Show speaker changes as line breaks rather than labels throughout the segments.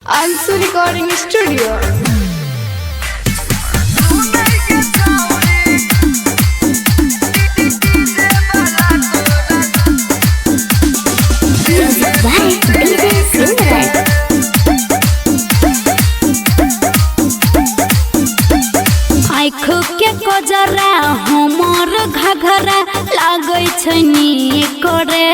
Anshu Recording Studio.
जरा हमर घघरा लागै छै नी करे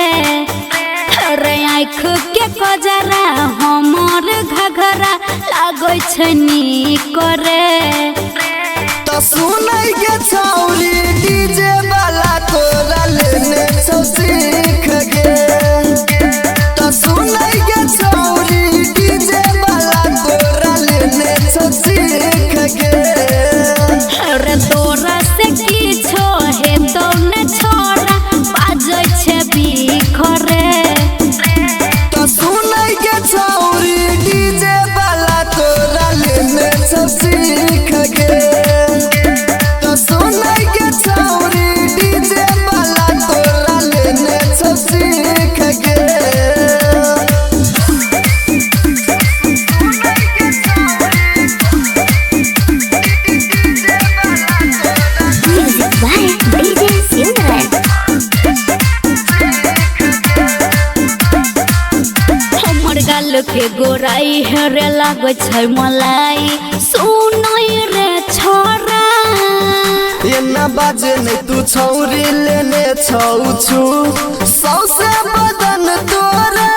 रे आँख के कजरा हमर घघरा लागै छै नी करे
तो सुनै के छौरी डीजे वाला तोरा लेने छौ सीख गे तो सुनै के छौरी डीजे वाला तोरा लेने छौ सीख गे
रे तोरा से किछो हेतौ ने छोरा बाजै छै बिखरे
तो सुनै के छौरी डीजे वाला तोरा लेने छौ सीख गे तो सुनै के छौरी डीजे वाला तोरा लेने छौ सीख गे
के गोराई हेरे लागै छै मलाई सुनै रे छोरा
एना बाजे नै तू छौरी लेने छौ छु सौसे बदन तोरा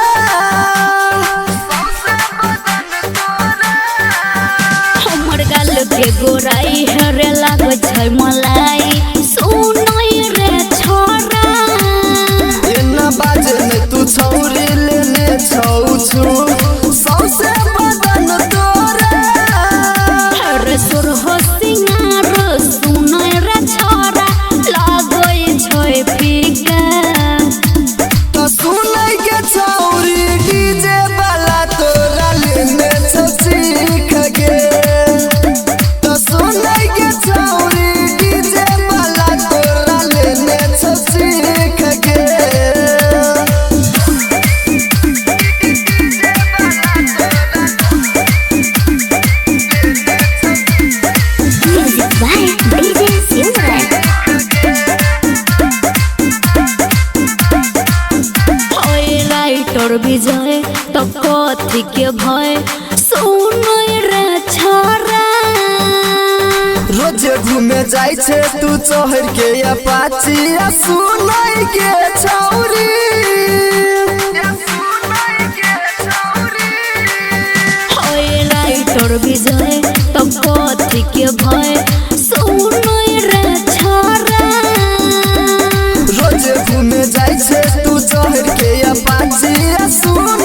हमर गाल के गोराई हेरे लागै छै मलाई सुनै रे छोरा
एना बाजे नै तू छौरी लेने छौ छु सौसे बदन तोरा
रे सुर हो सिंगार सुनै रे छोरा लागै छै फीका
तो सुनै के छौरी डीजे वाला तोरा लेने छौ सीख गे तो सुनै के छौरी डीजे वाला तोरा लेने छौ सीख गे
विजय तो कथी के भय सुनै रे छोरा
रोज घूमे जाय छे तू चहर के अपाची आ सुनै के छौरी
होय राइटर विजय तो कथी के भय सुनै रे छोरा
रोज घूमे जाय छे तू चहर के अपाची आ सुनै